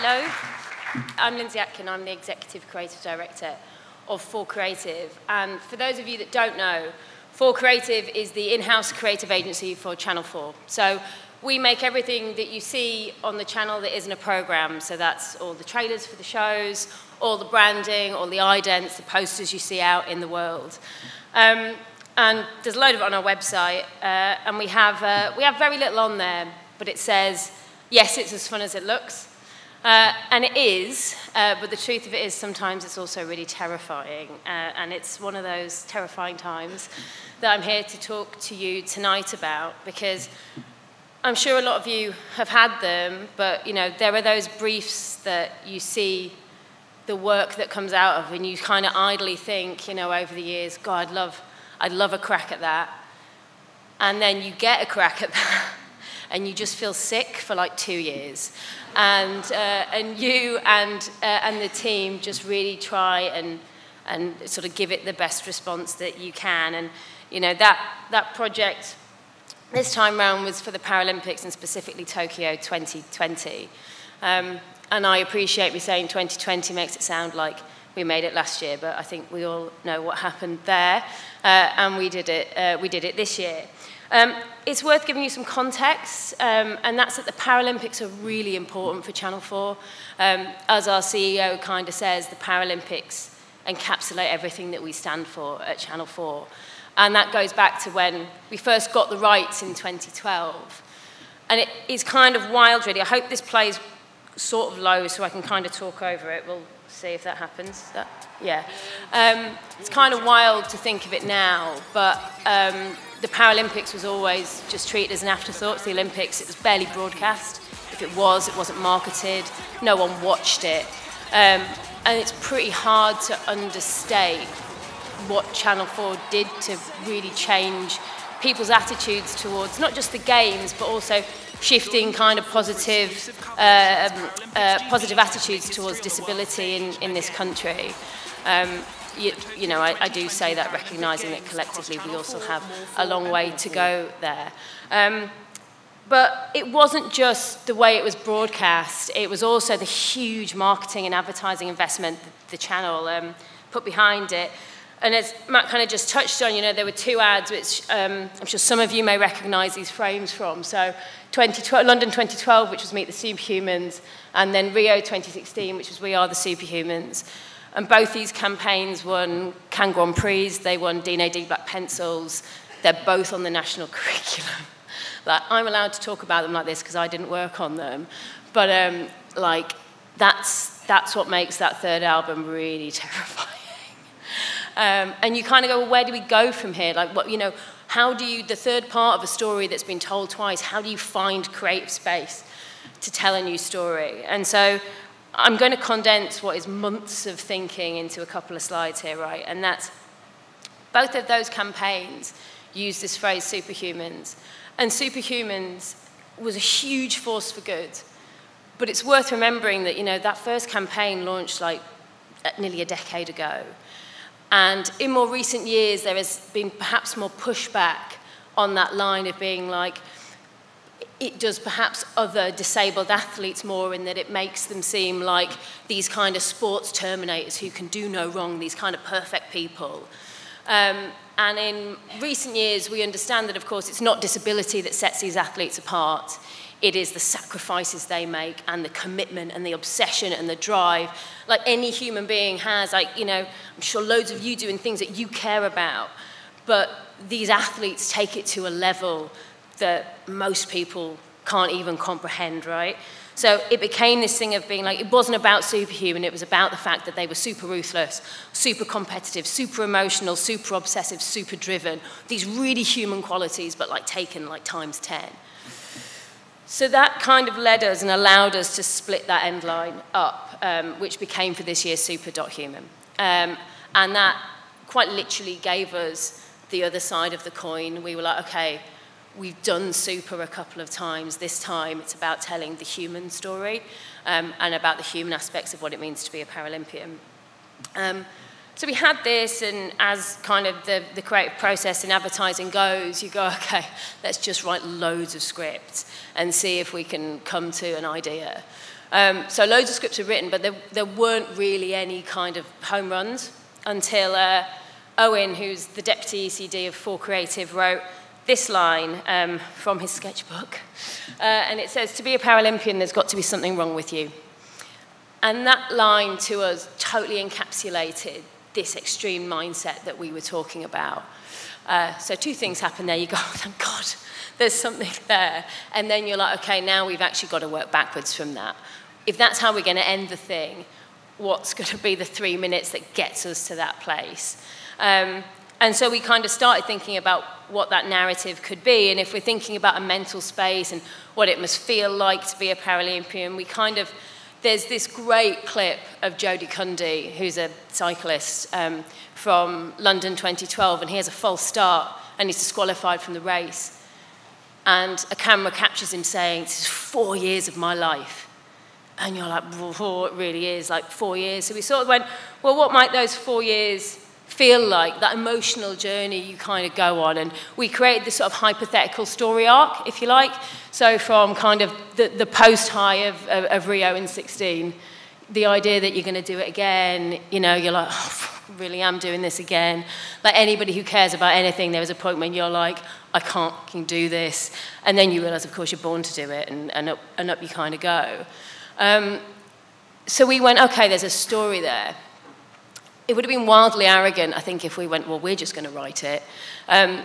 Hello, I'm Lynsey Atkin. I'm the Executive Creative Director of 4Creative. And for those of you that don't know, 4Creative is the in-house creative agency for Channel 4. So we make everything that you see on the channel that isn't a program. So that's all the trailers for the shows, all the branding, all the idents, the posters you see out in the world. And there's a load of it on our website, and we have very little on there, but it says, yes, it's as fun as it looks. And it is, but the truth of it is sometimes it's also really terrifying. And it's one of those terrifying times that I'm here to talk to you tonight about, because I'm sure a lot of you have had them, but you know, there are those briefs that you see the work that comes out of, and you kind of idly think, you know, over the years, God, I'd love a crack at that. And then you get a crack at that, and you just feel sick for like 2 years. And you and the team just really try and sort of give it the best response that you can. And you know, that project this time round was for the Paralympics, and specifically Tokyo 2020. And I appreciate me saying 2020 makes it sound like we made it last year, but I think we all know what happened there, and we did it this year. It's worth giving you some context, and that's that the Paralympics are really important for Channel 4. As our CEO kind of says, the Paralympics encapsulate everything that we stand for at Channel 4. And that goes back to when we first got the rights in 2012. And it is kind of wild, really. I hope this plays sort of low so I can kind of talk over it. We'll see if that happens. Yeah. It's kind of wild to think of it now, but the Paralympics was always just treated as an afterthought to the Olympics. It was barely broadcast. If it wasn't marketed. No one watched it. And it's pretty hard to understate what Channel 4 did to really change people's attitudes towards not just the games, but also shifting kind of positive attitudes towards disability in this country. You know, I do say that, recognising that collectively we also have a long way to go there. But it wasn't just the way it was broadcast, it was also the huge marketing and advertising investment that the channel put behind it. And as Matt kind of just touched on, you know, there were two ads which I'm sure some of you may recognise these frames from. So London 2012, which was Meet the Superhumans, and then Rio 2016, which was We Are the Superhumans. And both these campaigns won Cannes Grand Prix, they won Dean A.D. Black Pencils, they're both on the national curriculum. Like, I'm allowed to talk about them like this because I didn't work on them, but like, that's what makes that third album really terrifying. And you kind of go, well, where do we go from here? Like, what, you know, how do you, the third part of a story that's been told twice, how do you find creative space to tell a new story? And so I'm going to condense what is months of thinking into a couple of slides here, right? And that's, both of those campaigns use this phrase, superhumans. And superhumans was a huge force for good. But it's worth remembering that, you know, that first campaign launched like nearly a decade ago. And in more recent years, there has been perhaps more pushback on that line of being like, it does perhaps other disabled athletes more in that it makes them seem like these kind of sports terminators who can do no wrong, these kind of perfect people. And in recent years, we understand that, of course, it's not disability that sets these athletes apart. It is the sacrifices they make and the commitment and the obsession and the drive. Like any human being has, like, you know, I'm sure loads of you doing things that you care about, but these athletes take it to a level that most people can't even comprehend, right? So it became this thing of being like, it wasn't about superhuman, it was about the fact that they were super ruthless, super competitive, super emotional, super obsessive, super driven. These really human qualities, but like taken like times 10. So that kind of led us and allowed us to split that end line up, which became for this year's Super.Human. And that quite literally gave us the other side of the coin. We were like, okay, we've done super a couple of times. This time it's about telling the human story and about the human aspects of what it means to be a Paralympian. So we had this, and as kind of the creative process in advertising goes, you go, okay, let's just write loads of scripts and see if we can come to an idea. So loads of scripts were written, but there weren't really any kind of home runs until Owen, who's the deputy ECD of 4Creative, wrote this line from his sketchbook. And it says, "To be a Paralympian, there's got to be something wrong with you." And that line to us totally encapsulated this extreme mindset that we were talking about. So two things happen there. You go, oh, thank God, there's something there. And then you're like, okay, now we've actually got to work backwards from that. If that's how we're going to end the thing, what's going to be the 3 minutes that gets us to that place? And so we kind of started thinking about what that narrative could be. And if we're thinking about a mental space and what it must feel like to be a Paralympian, we kind of, there's this great clip of Jodie Cundy, who's a cyclist from London 2012, and he has a false start and he's disqualified from the race. And a camera captures him saying, "This is 4 years of my life." And you're like, oh, it really is, like 4 years. So we sort of went, well, what might those 4 years feel like, that emotional journey you kind of go on? And we created this sort of hypothetical story arc, if you like. So from kind of the post-high of Rio in 16, the idea that you're going to do it again, you know, you're like, oh, I really am doing this again. Like anybody who cares about anything, there was a point when you're like, I can't do this. And then you realise, of course, you're born to do it, and up you kind of go. So we went, okay, there's a story there. It would have been wildly arrogant, I think, if we went, well, we're just going to write it.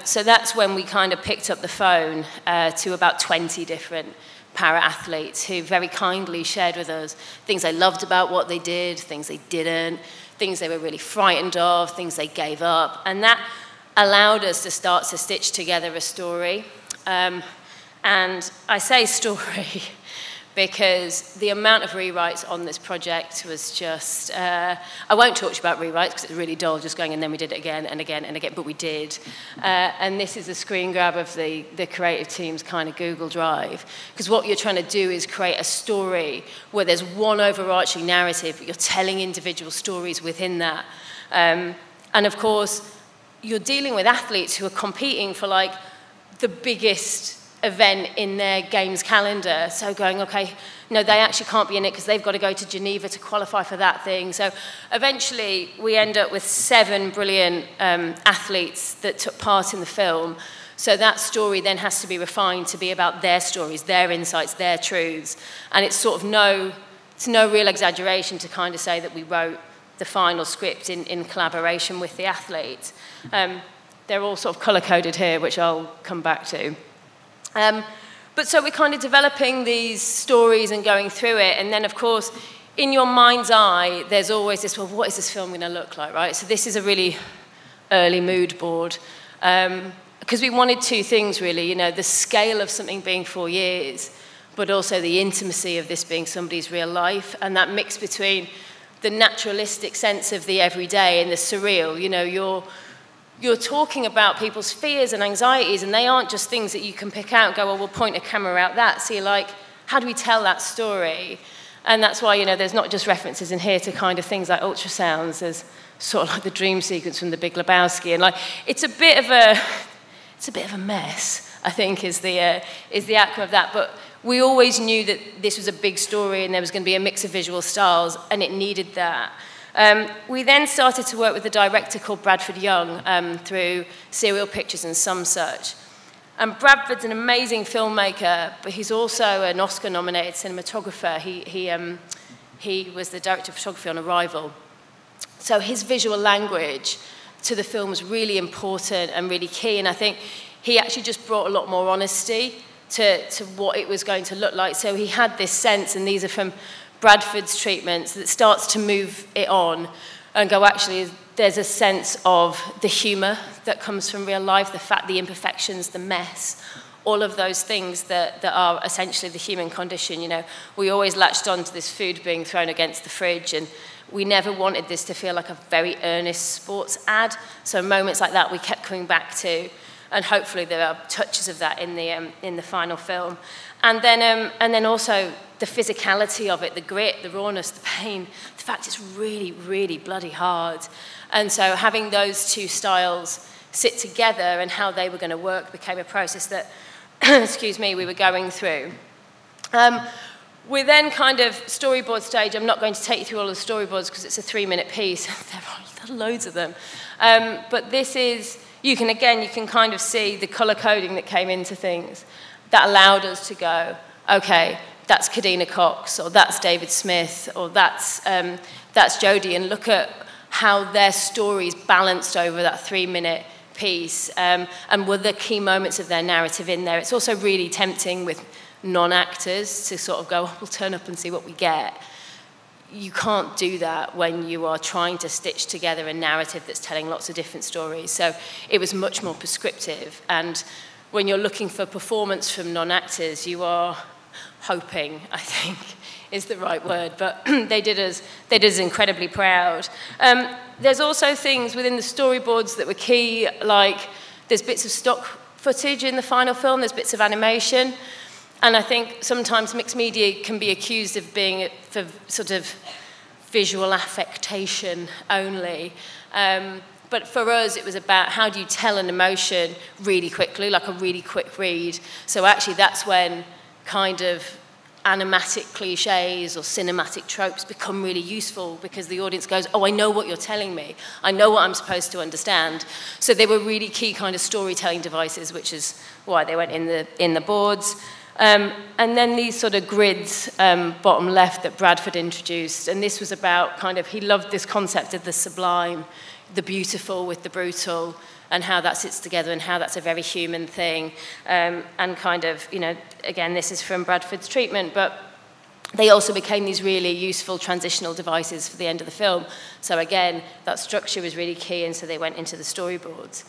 So that's when we kind of picked up the phone to about 20 different para-athletes who very kindly shared with us things they loved about what they did, things they didn't, things they were really frightened of, things they gave up. And that allowed us to start to stitch together a story. And I say story because the amount of rewrites on this project was just, I won't talk to you about rewrites because it's really dull just going, and then we did it again and again and again, but we did. And this is a screen grab of the creative team's kind of Google Drive, because what you're trying to do is create a story where there's one overarching narrative, but you're telling individual stories within that. And of course, you're dealing with athletes who are competing for like the biggest event in their games calendar. So going, okay, no, they actually can't be in it because they've got to go to Geneva to qualify for that thing. So eventually we end up with 7 brilliant athletes that took part in the film. So that story then has to be refined to be about their stories, their insights, their truths. And it's sort of it's no real exaggeration to kind of say that we wrote the final script in collaboration with the athletes. They're all sort of colour-coded here, which I'll come back to. But so we're kind of developing these stories and going through it, and then of course, in your mind's eye, there's always this, well, what is this film going to look like, right? So this is a really early mood board, because we wanted 2 things really, you know, the scale of something being 4 years, but also the intimacy of this being somebody's real life, and that mix between the naturalistic sense of the everyday and the surreal. You know, you're talking about people's fears and anxieties, and they aren't just things that you can pick out and go, well, we'll point a camera out that. So you're like, how do we tell that story? And that's why, you know, there's not just references in here to kind of things like ultrasounds. There's sort of like the dream sequence from The Big Lebowski, and like it's a bit of a mess, I think, is the outcome of that. But we always knew that this was a big story and there was going to be a mix of visual styles, and it needed that. We then started to work with a director called Bradford Young through Serial Pictures and Some Such. And Bradford's an amazing filmmaker, but he's also an Oscar-nominated cinematographer. He was the director of photography on Arrival. So his visual language to the film was really important and really key, and I think he actually just brought a lot more honesty to what it was going to look like. So he had this sense, and these are from Bradford's treatments, that starts to move it on and go, actually, there's a sense of the humour that comes from real life, the fact, the imperfections, the mess, all of those things that are essentially the human condition. You know, we always latched on to this food being thrown against the fridge, and we never wanted this to feel like a very earnest sports ad. So moments like that we kept coming back to, and hopefully there are touches of that in the final film. And then also the physicality of it, the grit, the rawness, the pain, the fact it's really, really bloody hard. And so having those 2 styles sit together and how they were going to work became a process that, excuse me, we were going through. We then kind of, storyboard stage, I'm not going to take you through all the storyboards because it's a 3-minute piece. There are loads of them. But this is, you can kind of see the colour coding that came into things that allowed us to go, okay, that's Kadina Cox, or that's David Smith, or that's Jodie, and look at how their stories balanced over that 3-minute piece, and were the key moments of their narrative in there. It's also really tempting with non-actors to sort of go, we'll turn up and see what we get. You can't do that when you are trying to stitch together a narrative that's telling lots of different stories. So it was much more prescriptive. And when you're looking for performance from non-actors, you are hoping, I think, is the right word. But they did us incredibly proud. There's also things within the storyboards that were key, like there's bits of stock footage in the final film, there's bits of animation. And I think sometimes mixed media can be accused of being for sort of visual affectation only. But for us, it was about how do you tell an emotion really quickly, like a really quick read. So actually that's when kind of animatic cliches or cinematic tropes become really useful, because the audience goes, oh, I know what you're telling me. I know what I'm supposed to understand. So they were really key kind of storytelling devices, which is why they went in the boards. And then these sort of grids, bottom left, that Bradford introduced. And this was about kind of, he loved this concept of the sublime, the beautiful with the brutal, and how that sits together and how that's a very human thing. And kind of, you know, again, this is from Bradford's treatment, but they also became these really useful transitional devices for the end of the film. So again, that structure was really key, and so they went into the storyboards.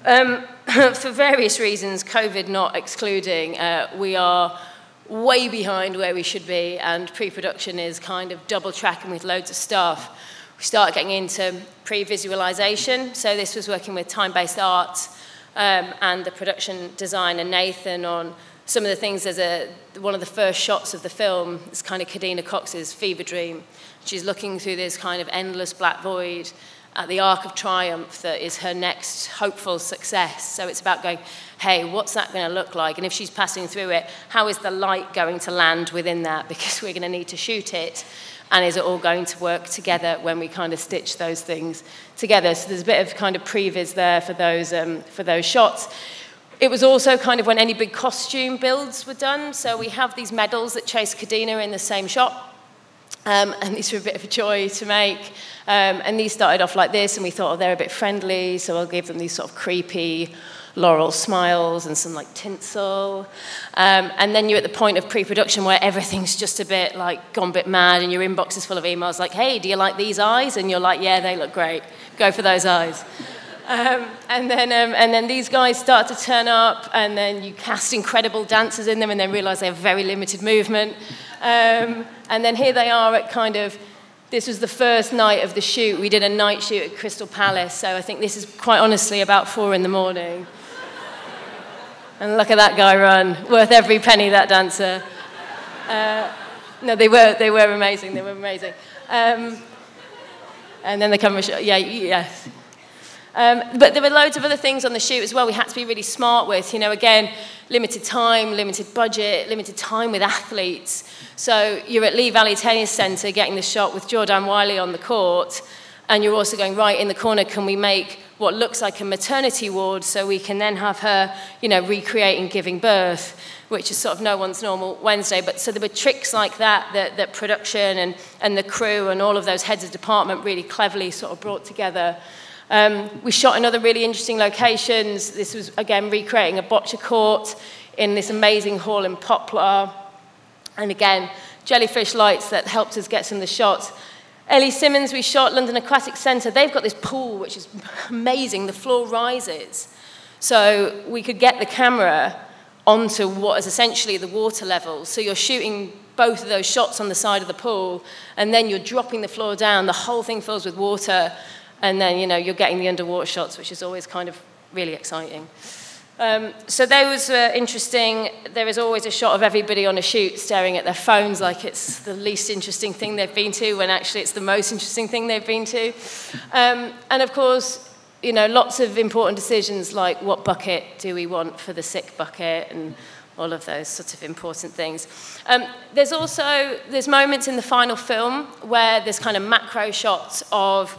For various reasons, COVID not excluding, we are way behind where we should be, and pre-production is kind of double tracking with loads of stuff. We started getting into pre-visualization, so this was working with time-based art and the production design and Nathan on some of the things. There's one of the first shots of the film is kind of Kadina Cox's fever dream. She's looking through this kind of endless black void at the Arc of Triumph that is her next hopeful success. So it's about going, hey, what's that going to look like? And if she's passing through it, how is the light going to land within that? Because we're going to need to shoot it. And is it all going to work together when we kind of stitch those things together? So there's a bit of kind of previs there for those shots. It was also kind of when any big costume builds were done. So we have these medals that chase Kadina in the same shot. And these were a bit of a joy to make. And these started off like this, and we thought, oh, they're a bit friendly, so I'll give them these sort of creepy laurel smiles and some like tinsel. And then you're at the point of pre-production where everything's just a bit like gone a bit mad, and your inbox is full of emails like, hey, do you like these eyes? And you're like, yeah, they look great. Go for those eyes. And then these guys start to turn up, and then you cast incredible dancers in them, and then realize they have very limited movement. And then here they are at kind of, this was the first night of the shoot. We did a night shoot at Crystal Palace, so I think this is quite honestly about 4 in the morning. And look at that guy run, worth every penny, that dancer. No, they were amazing, they were amazing. And then the camera shot, yes. But there were loads of other things on the shoot as well we had to be really smart with. You know, again, limited time, limited budget, limited time with athletes. So you're at Lee Valley Tennis Centre getting the shot with Jordan Wiley on the court, and you're also going, right, in the corner, can we make what looks like a maternity ward so we can then have her, you know, recreating giving birth, which is sort of no one's normal Wednesday. But so there were tricks like that production and the crew and all of those heads of department really cleverly sort of brought together. We shot in other really interesting locations. This was, again, recreating a bocce court in this amazing hall in Poplar. And again, jellyfish lights that helped us get some of the shots. Ellie Simmons, we shot London Aquatic Centre. They've got this pool, which is amazing. The floor rises. So we could get the camera onto what is essentially the water level. So you're shooting both of those shots on the side of the pool, and then you're dropping the floor down. The whole thing fills with water. And then, you know, you're getting the underwater shots, which is always kind of really exciting. So those were interesting. There is always a shot of everybody on a shoot staring at their phones like it's the least interesting thing they've been to, when actually it's the most interesting thing they've been to. And of course, you know, lots of important decisions like what bucket do we want for the sick bucket and all of those sorts of important things. There's moments in the final film where there's kind of macro shots of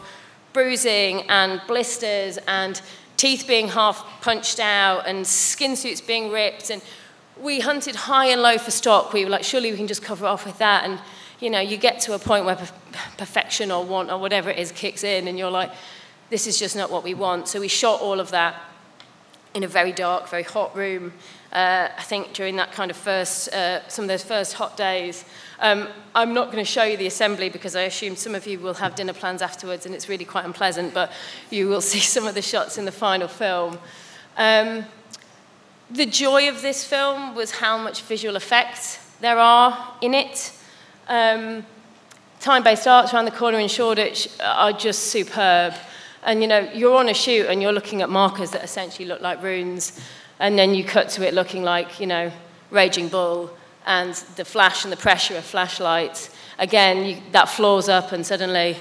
bruising and blisters and teeth being half punched out and skin suits being ripped, and we hunted high and low for stock. We were like, surely we can just cover it off with that, and you know, you get to a point where perfection or want or whatever it is kicks in, and you're like, this is just not what we want. So we shot all of that in a very dark, very hot room. I think during that kind of some of those first hot days. I'm not going to show you the assembly because I assume some of you will have dinner plans afterwards and it's really quite unpleasant, but you will see some of the shots in the final film. The joy of this film was how much visual effects there are in it. Time-based arts around the corner in Shoreditch are just superb. And you know, you're on a shoot and you're looking at markers that essentially look like runes, and then you cut to it looking like, you know, Raging Bull, and the flash and the pressure of flashlights. Again, that floors up and suddenly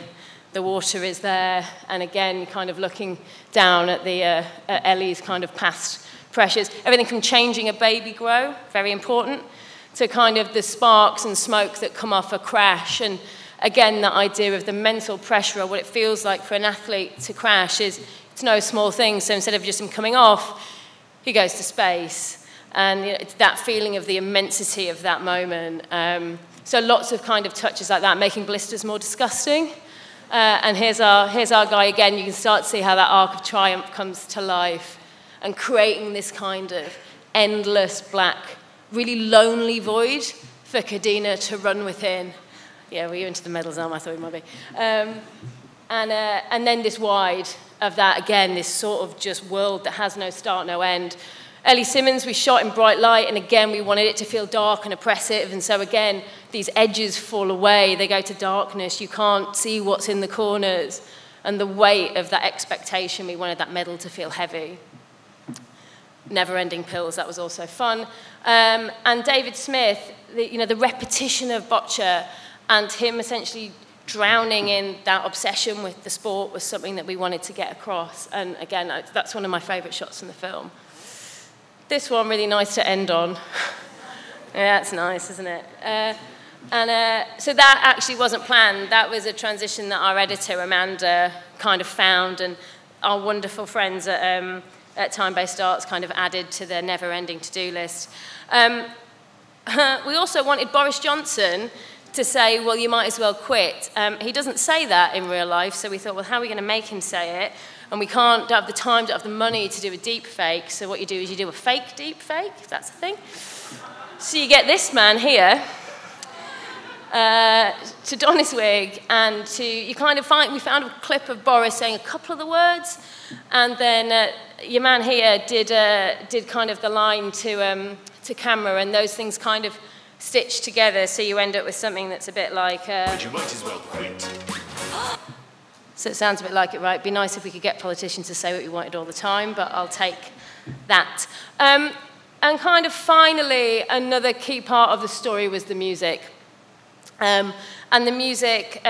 the water is there, and again, kind of looking down at the at Ellie's kind of past pressures. Everything from changing a baby grow, very important, to kind of the sparks and smoke that come off a crash. And again, that idea of the mental pressure of what it feels like for an athlete to crash it's no small thing. So instead of just him coming off, he goes to space. And you know, it's that feeling of the immensity of that moment. So lots of kind of touches like that, making blisters more disgusting. And here's our guy again. You can start to see how that arc of triumph comes to life and creating this kind of endless black, really lonely void for Kadena to run within. Yeah, we're into the medals now, I thought we might be. And then this wide of that, again, this sort of just world that has no start, no end. Ellie Simmons, we shot in bright light, and again, we wanted it to feel dark and oppressive, and so again, these edges fall away, they go to darkness, you can't see what's in the corners, and the weight of that expectation, we wanted that medal to feel heavy. Never-ending pills, that was also fun. And David Smith, the repetition of boccia, and him essentially drowning in that obsession with the sport was something that we wanted to get across. And again, that's one of my favourite shots in the film. This one, really nice to end on. Yeah, that's nice, isn't it? So that actually wasn't planned. That was a transition that our editor, Amanda, kind of found, and our wonderful friends at Time-Based Arts kind of added to their never-ending to-do list. We also wanted Boris Johnson to say, well, you might as well quit. He doesn't say that in real life, so we thought, well, how are we going to make him say it? And we don't have the time, don't have the money to do a deep fake, so what you do is you do a fake deep fake, if that's a thing. So you get this man here to don his wig, and we found a clip of Boris saying a couple of the words, and then your man here did kind of the line to camera, and those things kind of stitched together, so you end up with something that's a bit like... But you might as well quit. So it sounds a bit like it, right? It'd be nice if we could get politicians to say what we wanted all the time, but I'll take that. And kind of finally, another key part of the story was the music. And the music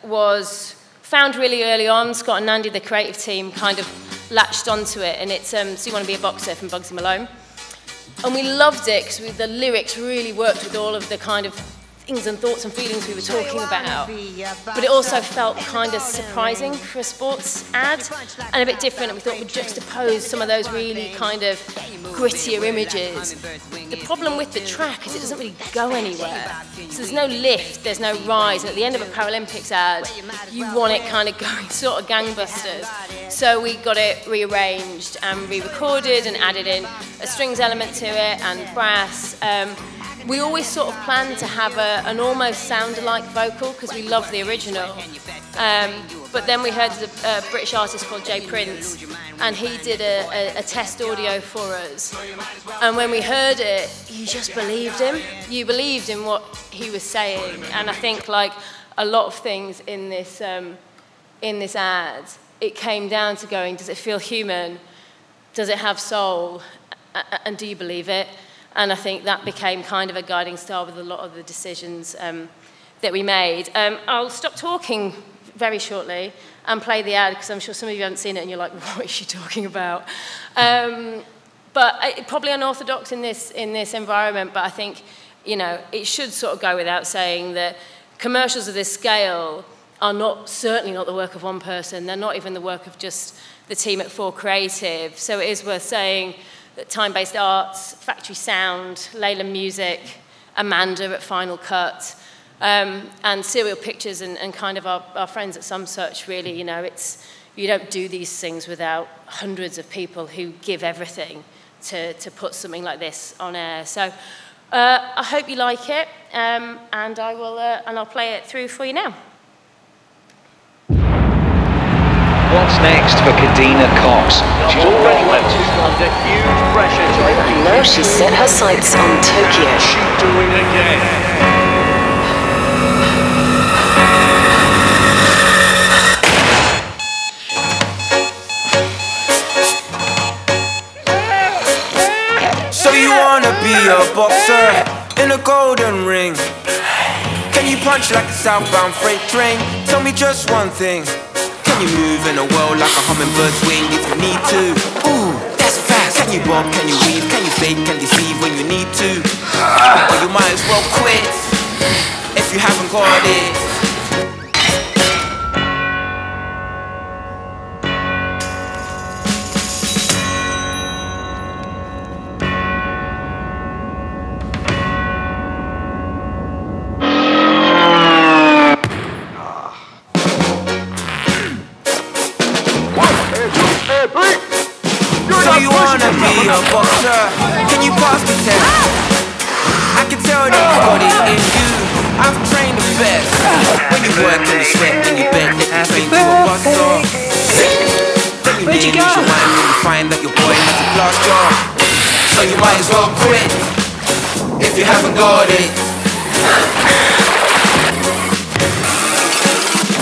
was found really early on. Scott and Andy, the creative team, kind of latched onto it, and it's So You Want to Be a Boxer from Bugsy Malone. And we loved it because the lyrics really worked with all of the kind of things and thoughts and feelings we were talking about. But it also felt kind of surprising for a sports ad and a bit different. And we thought we'd juxtapose some of those really kind of grittier images. The problem with the track is it doesn't really go anywhere. So there's no lift, there's no rise. And at the end of a Paralympics ad, you want it kind of going sort of gangbusters. So we got it rearranged and re-recorded and added in a strings element to it and brass. We always sort of planned to have an almost sound-alike vocal because we love the original. But then we heard a British artist called Jay Prince, and he did a test audio for us. And when we heard it, you just believed him. You believed in what he was saying. And I think, like a lot of things in this ad, it came down to going, does it feel human? Does it have soul? And do you believe it? And I think that became kind of a guiding star with a lot of the decisions that we made. I'll stop talking very shortly and play the ad, because I'm sure some of you haven't seen it and you're like, what is she talking about? But probably unorthodox in this environment, but I think, you know, it should sort of go without saying that commercials of this scale are certainly not the work of one person. They're not even the work of just the team at 4Creative. So it is worth saying that Time-Based Arts, Factory Sound, Leyland Music, Amanda at Final Cut, and Serial Pictures and kind of our friends at Some Such, really, you know, you don't do these things without hundreds of people who give everything to put something like this on air. So I hope you like it, and I'll play it through for you now. What's next for Kadina Cox? She's already went under huge pressure to now she's set her sights on Tokyo. She's doing it again. So you wanna be a boxer in a golden ring? Can you punch like a southbound freight train? Tell me just one thing. Can you move in a world like a hummingbird's wing if you need to? Ooh, that's fast. Can you bob, can you weave, can you fake, can deceive when you need to? Or you might as well quit if you haven't got it. So you wanna be a boxer? Can you pass the test? I can tell that you've got it in you. I've trained the best. When you work and you sweat and you bet that you train to a boxer. Then you nearly lose your mind when you find that your boy has a glass jaw. So you might as well quit if you haven't got it.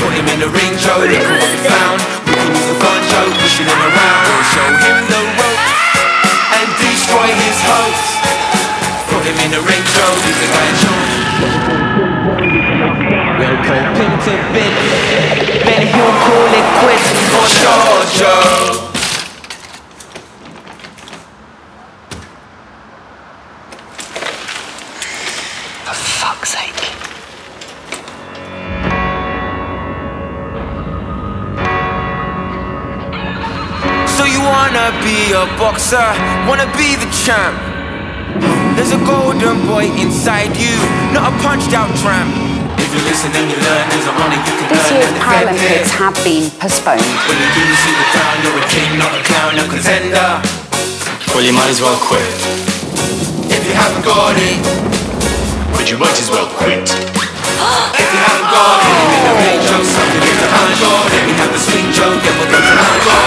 Put him in the ring, Joe, look what we found. We can use the fun, Joe, pushing him around. We'll show him the rope and destroy his hopes. Put him in the ring, Joe, he's the guy in charge. We'll cope him to bed, then he'll call it quits for sure, Joe. For fuck's sake. So you wanna be a boxer, wanna be the champ. There's a golden boy inside you, not a punched out tramp. If you listen and you learn, there's a honor you can earn. This year's Paralympics have been postponed. When you do see the crown, you're a king, not a clown, a contender. Well, you might as well quit. If you haven't got it, But you might as well quit. if you haven't got it, in the ring, show something in the hand, got it. We have the swing, Joe, get what goes around, got